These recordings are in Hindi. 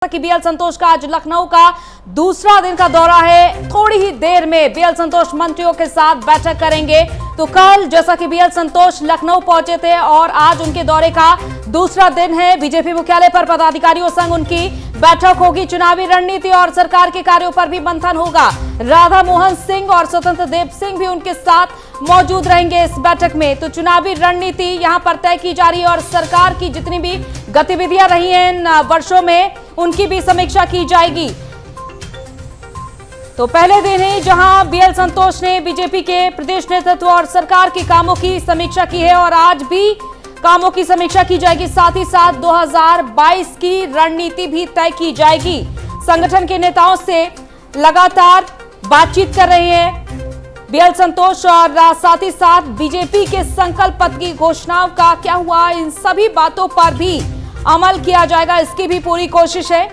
कि बीएल संतोष का आज लखनऊ का दूसरा दिन का दौरा है। थोड़ी ही देर में बीएल संतोष मंत्रियों के साथ बैठक करेंगे। तो कल जैसा कि बीएल संतोष लखनऊ पहुंचे थे और आज उनके दौरे का दूसरा दिन है। बीजेपी मुख्यालय पर पदाधिकारियों संग उनकी बैठक होगी। चुनावी रणनीति और सरकार के कार्यों पर भी मंथन होगा। राधा मोहन सिंह और स्वतंत्र देव सिंह भी उनके साथ मौजूद रहेंगे इस बैठक में। तो चुनावी रणनीति यहां पर तय की जा रही है और सरकार की जितनी भी गतिविधियां रही हैं इन वर्षों में उनकी भी समीक्षा की जाएगी। तो पहले दिन ही जहां बीएल संतोष ने बीजेपी के प्रदेश नेतृत्व और सरकार के कामों की समीक्षा की है और आज भी कामों की समीक्षा की जाएगी। साथ ही साथ 2022 की रणनीति भी तय की जाएगी। संगठन के नेताओं से लगातार बातचीत कर रहे हैं बीएल संतोष और साथ ही साथ बीजेपी के संकल्प पत्र की घोषणाओं का क्या हुआ, इन सभी बातों पर भी अमल किया जाएगा, इसकी भी पूरी कोशिश है।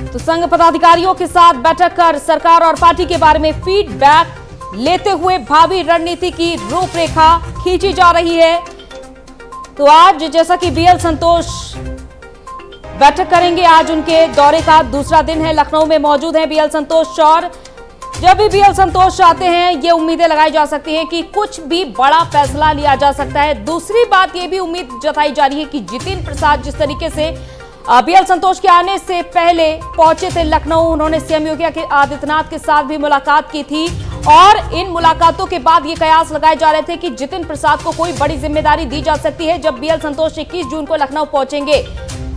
तो संघ पदाधिकारियों के साथ बैठक कर सरकार और पार्टी के बारे में फीडबैक लेते हुए भावी रणनीति की रूपरेखा खींची जा रही है। तो आज जैसा कि बीएल संतोष बैठक करेंगे, आज उनके दौरे का दूसरा दिन है। लखनऊ में मौजूद हैं बीएल संतोष और जब भी बीएल संतोष आते हैं ये उम्मीदें लगाई जा सकती हैं कि कुछ भी बड़ा फैसला लिया जा सकता है। दूसरी बात ये भी उम्मीद जताई जा रही है कि जितिन प्रसाद जिस तरीके से बीएल संतोष के आने से पहले पहुंचे थे लखनऊ, उन्होंने सीएम योगी आदित्यनाथ के साथ भी मुलाकात की थी और इन मुलाकातों के बाद ये कयास लगाए जा रहे थे कि जितिन प्रसाद को कोई बड़ी जिम्मेदारी दी जा सकती है। जब बीएल संतोष 21 जून को लखनऊ पहुंचेंगे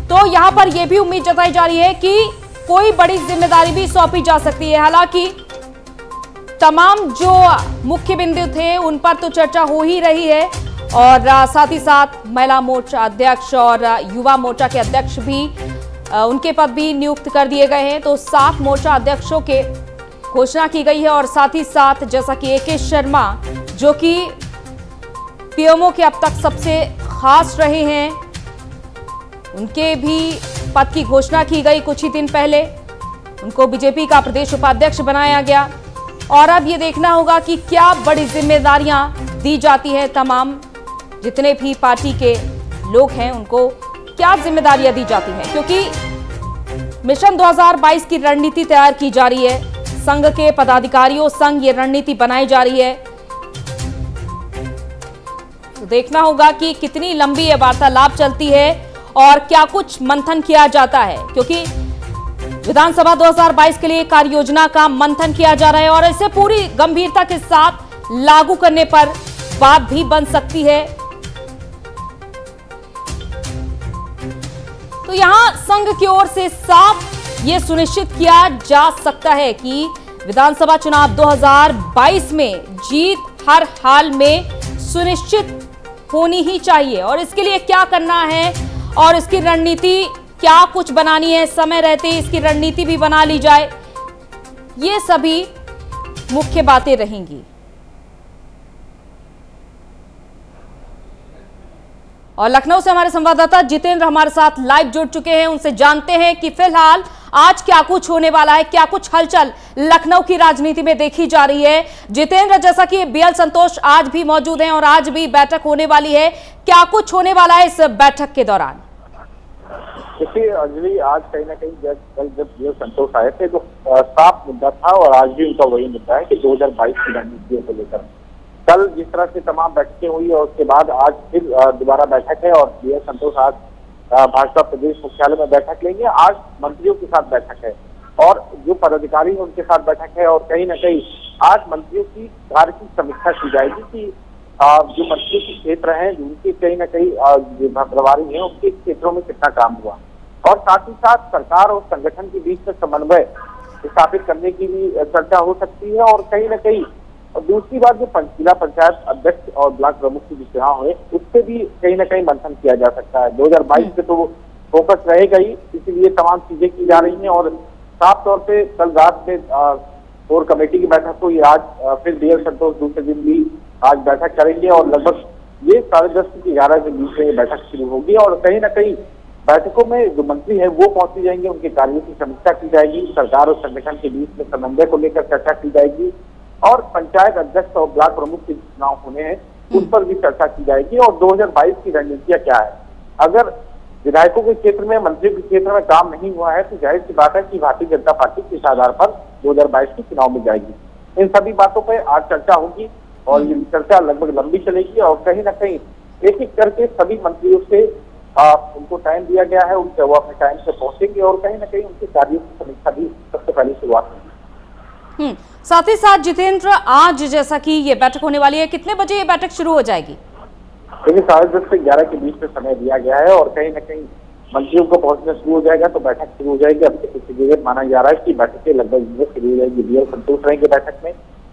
तो यहां पर यह भी उम्मीद जताई जा रही है कि कोई बड़ी जिम्मेदारी भी सौंपी जा सकती है। हालांकि तमाम जो मुख्य बिंदु थे उन पर तो चर्चा हो ही रही है और साथ ही साथ महिला मोर्चा अध्यक्ष और युवा मोर्चा के अध्यक्ष भी उनके पद भी नियुक्त कर दिए गए हैं। तो 7 मोर्चा अध्यक्षों के घोषणा की गई है और साथ ही साथ जैसा कि AK शर्मा जो कि पीएमओ के अब तक सबसे खास रहे हैं, उनके भी पद की घोषणा की गई कुछ ही दिन पहले। उनको बीजेपी का प्रदेश उपाध्यक्ष बनाया गया और अब ये देखना होगा कि क्या बड़ी जिम्मेदारियां दी जाती है। तमाम जितने भी पार्टी के लोग हैं उनको क्या जिम्मेदारियां दी जाती हैं, क्योंकि मिशन 2022 की रणनीति तैयार की जा रही है। संघ के पदाधिकारियों संग ये रणनीति बनाई जा रही है। तो देखना होगा कि कितनी लंबी ये वार्तालाप चलती है और क्या कुछ मंथन किया जाता है, क्योंकि विधानसभा 2022 के लिए कार्य योजना का मंथन किया जा रहा है और इसे पूरी गंभीरता के साथ लागू करने पर बात भी बन सकती है। तो यहां संघ की ओर से साफ ये सुनिश्चित किया जा सकता है कि विधानसभा चुनाव 2022 में जीत हर हाल में सुनिश्चित होनी ही चाहिए और इसके लिए क्या करना है और इसकी रणनीति क्या कुछ बनानी है, समय रहते इसकी रणनीति भी बना ली जाए, ये सभी मुख्य बातें रहेंगी। और लखनऊ से हमारे संवाददाता जितेंद्र हमारे साथ लाइव जुड़ चुके हैं, उनसे जानते हैं कि फिलहाल आज क्या कुछ होने वाला है, क्या कुछ हलचल लखनऊ की राजनीति में देखी जा रही है। जितेंद्र, जैसा कि बीएल संतोष आज भी मौजूद हैं और आज भी बैठक होने वाली है, क्या कुछ होने वाला है इस बैठक के दौरान? देखिए अंजलि, आज कहीं ना कहीं कल जब बीएल संतोष आए थे तो साफ मुद्दा था और आज भी उनका वही मुद्दा है कि 2022 की रणनीतियों को लेकर कल जिस तरह से तमाम बैठकें हुई और उसके बाद आज फिर दोबारा बैठक है और बीएल संतोष आज भाजपा प्रदेश मुख्यालय में बैठक लेंगे। आज मंत्रियों के साथ बैठक है और जो पदाधिकारी हैं उनके साथ बैठक है और कहीं ना कहीं आज मंत्रियों की कार्य की समीक्षा की जाएगी कि जो मंत्रियों के क्षेत्र हैं उनके कहीं ना कहीं जो प्रभारी हैं उनके क्षेत्रों में कितना काम हुआ और साथ ही साथ सरकार और संगठन के बीच में समन्वय स्थापित करने की भी चर्चा हो सकती है। और कहीं ना कहीं और दूसरी बात जो जिला पंचायत अध्यक्ष और ब्लॉक प्रमुख की जो चुनाव हुए उससे भी कहीं ना कहीं मंथन किया जा सकता है। 2022 पे तो फोकस रहेगा ही, इसीलिए तमाम चीजें की जा रही हैं और साफ तौर पे कल रात में कोर कमेटी की बैठक हुई, आज फिर बीएल संतोष दूसरे दिन भी आज बैठक करेंगे और लगभग ये 10:30 से 11 के बीच में ये बैठक शुरू होगी और कहीं ना कहीं बैठकों में जो मंत्री है वो पहुंचे जाएंगे, उनके कार्यों की समीक्षा की जाएगी, सरकार और संगठन के बीच में समन्वय को लेकर चर्चा की जाएगी और पंचायत अध्यक्ष और ब्लॉक प्रमुख के चुनाव होने हैं उस पर भी चर्चा की जाएगी और 2022 की रणनीतियां क्या है। अगर विधायकों के क्षेत्र में, मंत्रियों के क्षेत्र में काम नहीं हुआ है, तो जाहिर सी बात है कि भारतीय जनता पार्टी किस आधार पर 2022 के चुनाव में जाएगी। इन सभी बातों पर आज चर्चा होगी और ये चर्चा लगभग लंबी चलेगी और कहीं ना कहीं एक एक करके सभी मंत्रियों से उनको टाइम दिया गया है, उनसे वो अपने टाइम से पहुंचेंगे और कहीं ना कहीं उनके कार्यों की समीक्षा भी सबसे पहले शुरुआत होगी। साथ ही साथ जितेंद्र, आज जैसा कि ये बैठक होने वाली है, कितने बजे ये बैठक शुरू हो जाएगी? देखिए 10:30 से 11 के बीच में समय दिया गया है और कहीं ना कहीं मंत्रियों को पहुंचना शुरू हो जाएगा तो बैठक शुरू हो जाएगी। अब तक माना जा रहा है कि बैठकें लगभग शुरू हो जाएगी। बीएल संतोष रहेंगे बैठक में,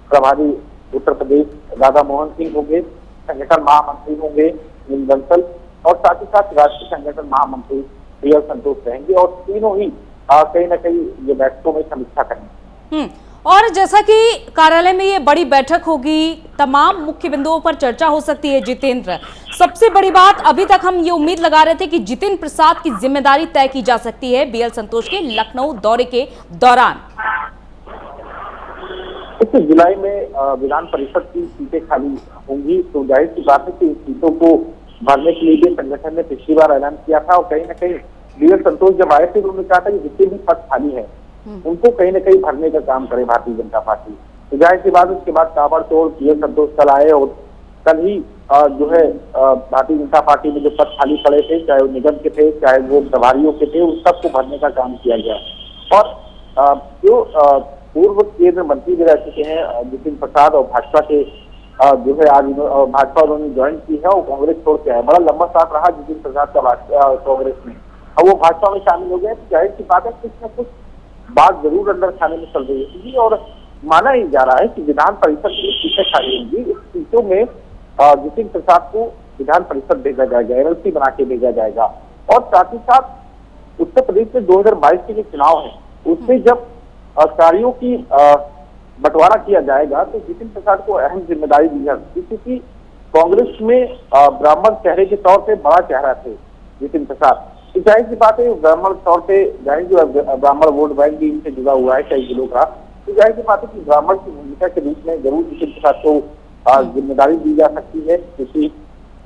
प्रभारी उत्तर प्रदेश राधा मोहन सिंह होंगे, संगठन महामंत्री होंगे नील बंसल और साथ ही साथ राष्ट्रीय संगठन महामंत्री बीएल संतोष रहेंगे और तीनों ही कहीं ना कहीं ये बैठकों में समीक्षा करेंगे। और जैसा कि कार्यालय में ये बड़ी बैठक होगी, तमाम मुख्य बिंदुओं पर चर्चा हो सकती है। जितेंद्र, सबसे बड़ी बात, अभी तक हम ये उम्मीद लगा रहे थे कि जितेंद्र प्रसाद की जिम्मेदारी तय की जा सकती है बीएल संतोष के लखनऊ दौरे के दौरान। इस जुलाई में विधान परिषद की सीटें खाली होंगी तो जाहिर सी बात है कि सीटों को भरने के लिए भी संगठन ने पिछली बार ऐलान किया था और कहीं ना कहीं बीएल संतोष जब आए थे उन्होंने कहा था कि जितने भी पद खाली है उनको कहीं ना कहीं भरने का काम करे भारतीय जनता पार्टी। तो जाहिर सी बात, उसके बाद ताबड़तोड़ बीएल संतोष कल आए और कल ही जो है भारतीय जनता पार्टी में जो पद खाली पड़े थे, चाहे वो निगम के थे चाहे वो प्रभारियों के थे, उन सबको भरने का काम किया गया। और जो पूर्व केंद्र मंत्री भी रह चुके हैं जितिन प्रसाद और भाजपा के जो है आज भाजपा उन्होंने ज्वाइन की है और कांग्रेस छोड़ के आए। बड़ा लंबा साथ रहा जितिन प्रसाद का कांग्रेस में और वो भाजपा में शामिल हो गए। तो जाहिर सी बात है कुछ न कुछ बात जरूर अंदर खाने में चल रही थी और माना ही जा रहा है कि विधान परिषद की सीटें खाली होंगी। इस सीटों में जितिन प्रसाद को विधान परिषद भेजा जाएगा, एमएलसी बना के भेजा जाएगा और साथ ही साथ उत्तर प्रदेश में 2022 के जो चुनाव है उसमें जब कार्यों की बंटवारा किया जाएगा तो जितिन प्रसाद को अहम जिम्मेदारी दी जाती, क्योंकि कांग्रेस में ब्राह्मण चेहरे के तौर पे बड़ा चेहरा थे जितिन प्रसाद। तो जाहिर सी बात है ब्राह्मण तौर पे जाहिर जो ब्राह्मण वोट बैंक भी इनसे जुड़ा हुआ है कई जिलों का, तो जाहिर सी बात है कि ब्राह्मण की भूमिका के रूप में जरूर जितिन प्रसाद को जिम्मेदारी दी जा सकती है, क्योंकि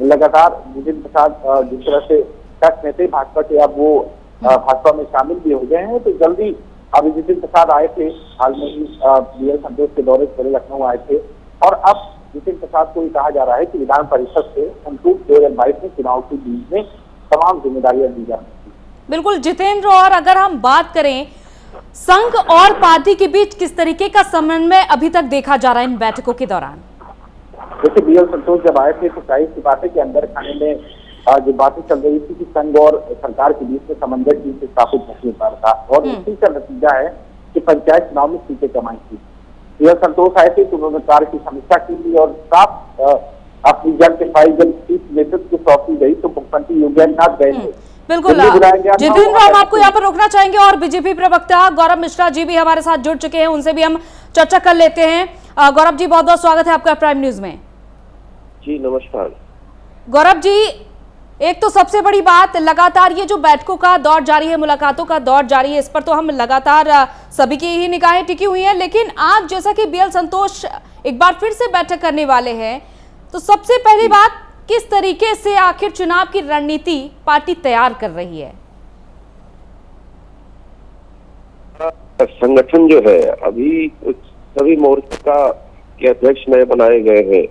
लगातार जितिन प्रसाद जिस तरह से टच में थे भाजपा के, अब वो भाजपा में शामिल भी हो गए हैं। तो जल्दी अभी जितिन प्रसाद आए थे, हाल में ही बीएल संतोष के दौरे पर लखनऊ आए थे और अब जितिन प्रसाद को ये कहा जा रहा है कि विधान परिषद से उनको 2022 में चुनाव के बीच में तमाम जिम्मेदारियां दी जा सकती। बिल्कुल जितेंद्र, और अगर हम बात करें संघ और पार्टी के बीच किस तरीके का समन्वय अभी तक देखा जा रहा है इन बैठकों के दौरान? जैसे बीएल संतोष जब आए थे तो जाहिर सी बात है कि अंदर खाने में जो बातें चल रही थी कि संघ और सरकार के बीच में समन्वय ठीक से स्थापित नहीं हो पा रहा था और इसी का नतीजा है कि पंचायत चुनाव में सीटें कमाई थी। बीएल संतोष आए थे तो उन्होंने कार्य की समीक्षा की थी और साफ अपनी जन के फाइल जब नेतृत्व को सौंपी गई तो मुख्यमंत्री योगी आदित्यनाथ गए थे। बिल्कुल जितेंद्र, हम आपको यहाँ पर रोकना चाहेंगे और बीजेपी प्रवक्ता गौरव मिश्रा जी भी हमारे साथ जुड़ चुके हैं, उनसे भी हम चर्चा कर लेते हैं। गौरव जी, बहुत बहुत स्वागत है आपका प्राइम न्यूज में। जी नमस्कार। गौरव जी, एक तो सबसे बड़ी बात, लगातार ये जो बैठकों का दौर जारी है, मुलाकातों का दौर जारी है, इस पर तो हम लगातार सभी की ही निगाहें टिकी हुई हैं, लेकिन आज जैसा कि बीएल संतोष एक बार फिर से बैठक करने वाले हैं, तो सबसे पहली बात, किस तरीके से आखिर चुनाव की रणनीति पार्टी तैयार कर रही है? संगठन जो है अभी सभी मोर्चा के अध्यक्ष नए बनाए गए हैं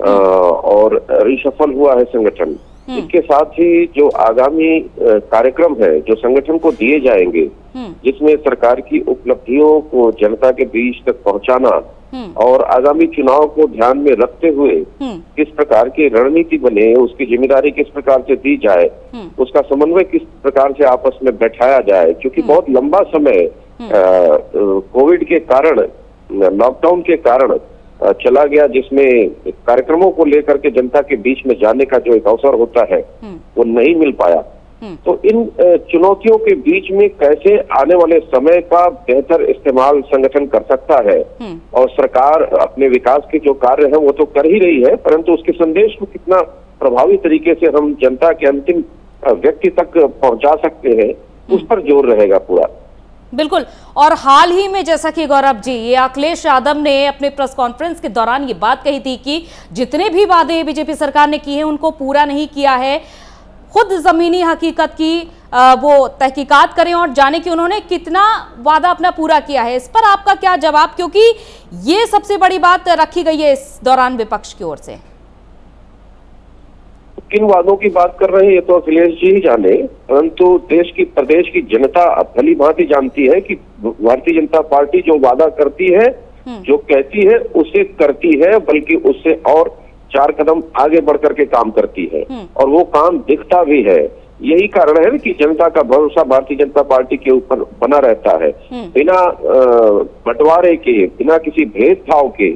और रिशफल हुआ है संगठन। इसके साथ ही जो आगामी कार्यक्रम है जो संगठन को दिए जाएंगे, जिसमें सरकार की उपलब्धियों को जनता के बीच तक पहुंचाना और आगामी चुनाव को ध्यान में रखते हुए किस प्रकार की रणनीति बने, उसकी जिम्मेदारी किस प्रकार से दी जाए, उसका समन्वय किस प्रकार से आपस में बैठाया जाए, क्योंकि बहुत लंबा समय कोविड के कारण, लॉकडाउन के कारण चला गया, जिसमें कार्यक्रमों को लेकर के जनता के बीच में जाने का जो एक अवसर होता है वो नहीं मिल पाया। तो इन चुनौतियों के बीच में कैसे आने वाले समय का बेहतर इस्तेमाल संगठन कर सकता है और सरकार अपने विकास के जो कार्य है वो तो कर ही रही है, परंतु उसके संदेश को कितना प्रभावी तरीके से हम जनता के अंतिम व्यक्ति तक पहुंचा सकते हैं, उस पर जोर रहेगा पूरा। बिल्कुल, और हाल ही में जैसा कि गौरव जी, ये अखिलेश यादव ने अपने प्रेस कॉन्फ्रेंस के दौरान ये बात कही थी कि जितने भी वादे बीजेपी सरकार ने किए हैं उनको पूरा नहीं किया है। खुद जमीनी हकीकत की वो तहकीकात करें और जाने कि उन्होंने कितना वादा अपना पूरा किया है। इस पर आपका क्या जवाब, क्योंकि ये सबसे बड़ी बात रखी गई है इस दौरान विपक्ष की ओर से। किन वादों की बात कर रहे हैं ये तो अखिलेश जी ही जाने, परंतु प्रदेश की जनता भली भांति जानती है कि भारतीय जनता पार्टी जो वादा करती है, जो कहती है उसे करती है, बल्कि उससे और 4 कदम आगे बढ़ करके काम करती है और वो काम दिखता भी है। यही कारण है कि जनता का भरोसा भारतीय जनता पार्टी के ऊपर बना रहता है। बिना बंटवारे के, बिना किसी भेदभाव के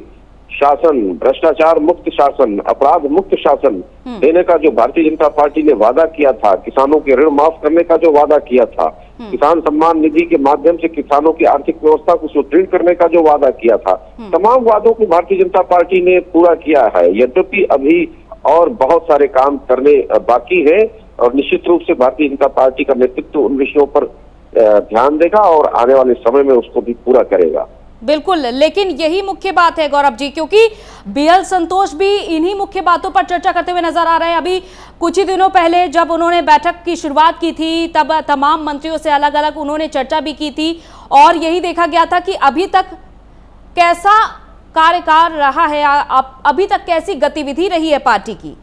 शासन, भ्रष्टाचार मुक्त शासन, अपराध मुक्त शासन देने का जो भारतीय जनता पार्टी ने वादा किया था, किसानों के ऋण माफ करने का जो वादा किया था, किसान सम्मान निधि के माध्यम से किसानों की आर्थिक व्यवस्था को सुदृढ़ करने का जो वादा किया था, तमाम वादों को भारतीय जनता पार्टी ने पूरा किया है। यद्यपि अभी और बहुत सारे काम करने बाकी है और निश्चित रूप से भारतीय जनता पार्टी का नेतृत्व उन विषयों पर ध्यान देगा और आने वाले समय में उसको भी पूरा करेगा। बिल्कुल, लेकिन यही मुख्य बात है गौरव जी, क्योंकि बीएल संतोष भी इन्हीं मुख्य बातों पर चर्चा करते हुए नजर आ रहे हैं। अभी कुछ ही दिनों पहले जब उन्होंने बैठक की शुरुआत की थी, तब तमाम मंत्रियों से अलग अलग उन्होंने चर्चा भी की थी और यही देखा गया था कि अभी तक कैसा कार्यकाल रहा है, अभी तक कैसी गतिविधि रही है पार्टी की।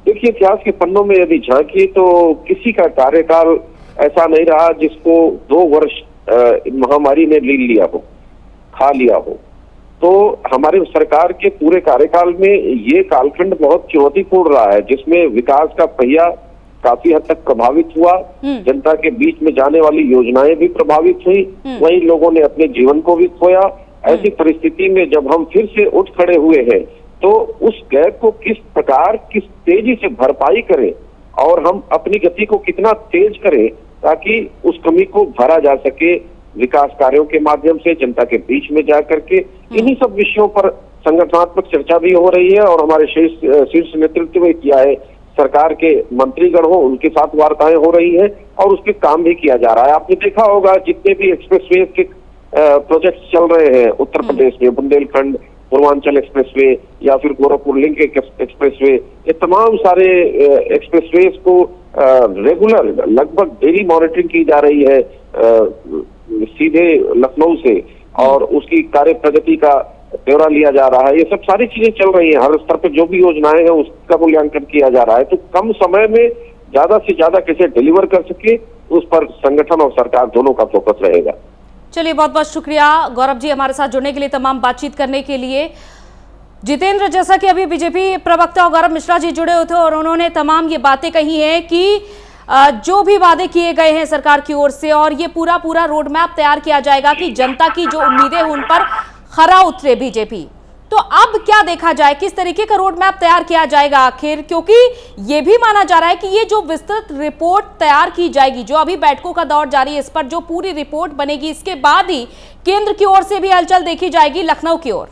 देखिए, इतिहास के पन्नों में यदि झांकिए तो किसी का कार्यकाल ऐसा नहीं रहा जिसको 2 वर्ष महामारी ने ले लिया हो, खा लिया हो। तो हमारे सरकार के पूरे कार्यकाल में ये कालखंड बहुत चुनौतीपूर्ण रहा है, जिसमें विकास का पहिया काफी हद तक प्रभावित हुआ, जनता के बीच में जाने वाली योजनाएं भी प्रभावित हुई, वहीं लोगों ने अपने जीवन को भी खोया। ऐसी परिस्थिति में जब हम फिर से उठ खड़े हुए हैं तो उस गैप को किस प्रकार, किस तेजी से भरपाई करें और हम अपनी गति को कितना तेज करें ताकि उस कमी को भरा जा सके विकास कार्यों के माध्यम से, जनता के बीच में जा करके। इन्हीं सब विषयों पर संगठनात्मक चर्चा भी हो रही है और हमारे शीर्ष नेतृत्व में किया है, सरकार के मंत्रीगण हो उनके साथ वार्ताएं हो रही है और उस पर काम भी किया जा रहा है। आपने देखा होगा जितने भी एक्सप्रेसवे के प्रोजेक्ट चल रहे हैं उत्तर प्रदेश में, बुंदेलखंड पूर्वांचल एक्सप्रेसवे या फिर गोरखपुर लिंक एक्सप्रेसवे, ये तमाम सारे एक्सप्रेसवे को रेगुलर लगभग डेली मॉनिटरिंग की जा रही है सीधे लखनऊ से और उसकी कार्य प्रगति का ब्यौरा लिया जा रहा है। ये सब सारी चीजें चल रही हैं, हर स्तर पर जो भी योजनाएं हैं उसका मूल्यांकन किया जा रहा है। तो कम समय में ज्यादा से ज्यादा कैसे डिलीवर कर सके उस पर संगठन और सरकार दोनों का फोकस रहेगा। चलिए, बहुत बहुत शुक्रिया गौरव जी हमारे साथ जुड़ने के लिए, तमाम बातचीत करने के लिए। जितेंद्र, जैसा कि अभी बीजेपी प्रवक्ता गौरव मिश्रा जी जुड़े हुए थे और उन्होंने तमाम ये बातें कही हैं कि जो भी वादे किए गए हैं सरकार की ओर से और ये पूरा रोड मैप तैयार किया जाएगा कि जनता की जो उम्मीदें हैं उन पर खरा उतरे बीजेपी। तो अब क्या देखा जाए, किस तरीके का रोड मैप तैयार किया जाएगा आखिर, क्योंकि ये भी माना जा रहा है कि ये जो विस्तृत रिपोर्ट तैयार की जाएगी, जो अभी बैठकों का दौर जारी है, इस पर जो पूरी रिपोर्ट बनेगी इसके बाद ही केंद्र की ओर से भी हलचल देखी जाएगी लखनऊ की ओर।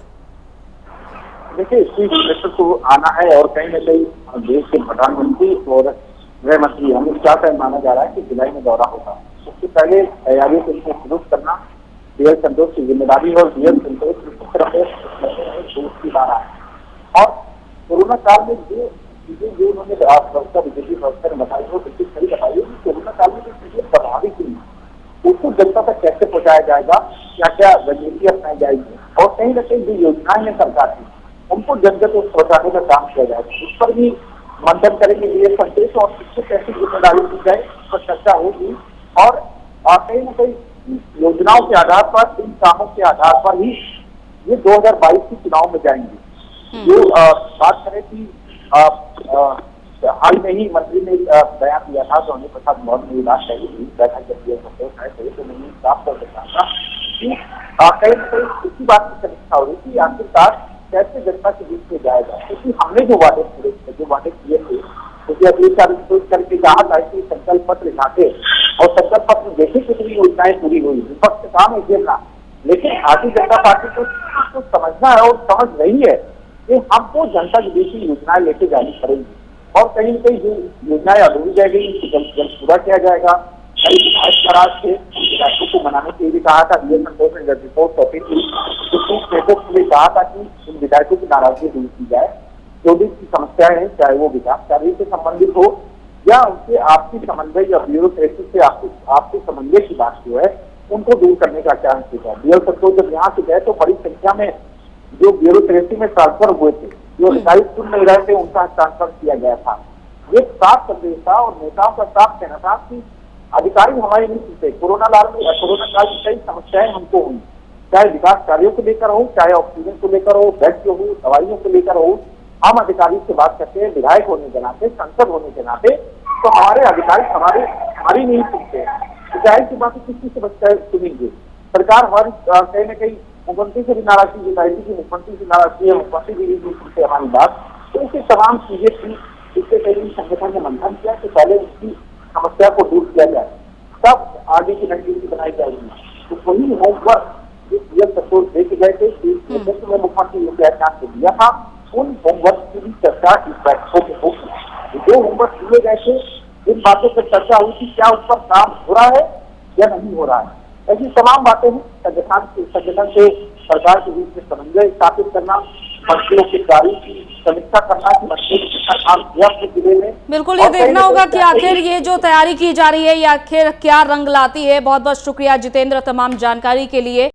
देखिए, चीफ मिनिस्टर को आना है और कहीं न कहीं देश के प्रधानमंत्री और गृह मंत्री अमित शाह का माना जा रहा है कि जुलाई में दौरा होगा। उससे पहले तैयारियों को दुरुस्त करना बीएल संतोष की जिम्मेदारी और बीएल संतोष की रहा है। और कोरोना काल में जो चीजें जो उन्होंने बीजेपी प्रवक्ता ने बताई वो बिल्कुल सही बताई कि कोरोना काल में जो चीजें प्रभावित हुई उसको जनता तक कैसे पहुंचाया जाएगा, क्या क्या रणनीति अपनाई जाएगी और कहीं न कहीं जो योजनाएं हैं सरकार की उनको जन तक पहुंचाने का काम किया जाएगा। उस पर भी मंथन करेंगे बीएल संतोष और किसको कैसी जिम्मेदारी दी जाए उस पर चर्चा होगी और कहीं न कहीं योजनाओं के आधार पर, इन कामों के आधार पर ही ये 2022 के चुनाव में जाएंगे। जो बात करें कि हाल में ही मंत्री ने बयान दिया था सोनी प्रसाद मौर्य ने बात कही थी बैठक जब बीएल संतोष आए थे तो मैंने साफ कर सकता था कि कहीं न कहीं इसी बात की समीक्षा हो रही थी आखिरकार कैसे जनता के बीच में जाएगा, क्योंकि हमने जो वादे पूरे किए, जो वादे किए थे, क्योंकि अभी करके कहा था कि संकल्प पत्र दिखाते और संकल्प पत्र देखे कितनी योजनाएं पूरी हुई, विपक्ष का काम है घेरना, लेकिन भारतीय जनता पार्टी को इसको समझना है और समझ रही है कि हमको जनता के बीच में योजनाएं लेके जानी पड़ेगी और कहीं न कहीं जो योजनाएं अधूरी रह गई उनको जल्द जल्द पूरा किया जाएगा। कई विधायक स्वराज के विधायकों को मनाने के लिए भी कहा था, बीएल संतोष ने रिपोर्ट सौंपी थी, कहा था कि उन विधायकों की नाराजगी दूर की जाए जो भी समस्याएं हैं, चाहे वो विकास कार्य से संबंधित हो या उनसे आपसी समन्वय या ब्यूरोक्रेसी से आपसी समन्वय की बात जो है उनको दूर करने का क्या है। बीएल संतोष जब यहाँ से गए तो बड़ी संख्या में जो ब्यूरोक्रेसी में ट्रांसफर हुए थे, जो अधिकारी सुन नहीं रहे थे, उनका ट्रांसफर किया गया था। ये साफ संदेश था और नेताओं का साफ कहना था कि अधिकारी हमारे नहीं सुनते। कोरोना काल की कई समस्याएं हमको हुई, चाहे विकास कार्यों को लेकर हो, चाहे ऑक्सीजन को लेकर हो, बेड को हो, दवाइयों को लेकर हो। हम अधिकारी से बात करते हैं, विधायक होने के नाते, सांसद होने के नाते, तो हमारे अधिकारी हमारी नहीं सुनते। जाहिर सी बात किसी से बच्चा सुनेंगे। सरकार हमारी कहीं न कहीं मुख्यमंत्री से भी नाराजगी जताई थी कि मुख्यमंत्री से नाराजगी है, मुख्यमंत्री जी भी सुनते हमारी बात। तो इससे तमाम चीजें थी, इससे कई संगठन ने मंथन किया कि पहले उसकी समस्या को दूर किया जाए, तब आगे की रणनीति बनाई जाएगी। तो वही होमवर्क जो बीएल संतोष दे के गए थे, मुख्यमंत्री योगी आदित्यनाथ को दिया था, उन होमवर्क की भी चर्चा इस बैठकों में होगी। जो होमवर्क दिए गए थे, इन बातों पर चर्चा हुई कि क्या उस पर काम हो रहा है या नहीं हो रहा है। ऐसी तमाम बातें हैं। संगठन से सरकार के बीच में समन्वय स्थापित करना, मंत्रियों की कार्य की समीक्षा करना कि मंत्री कितना काम किया अपने जिले में। बिल्कुल, ये देखना होगा कि आखिर ये जो तैयारी की जा रही है ये आखिर क्या रंग लाती है। बहुत बहुत शुक्रिया जितेंद्र तमाम जानकारी के लिए।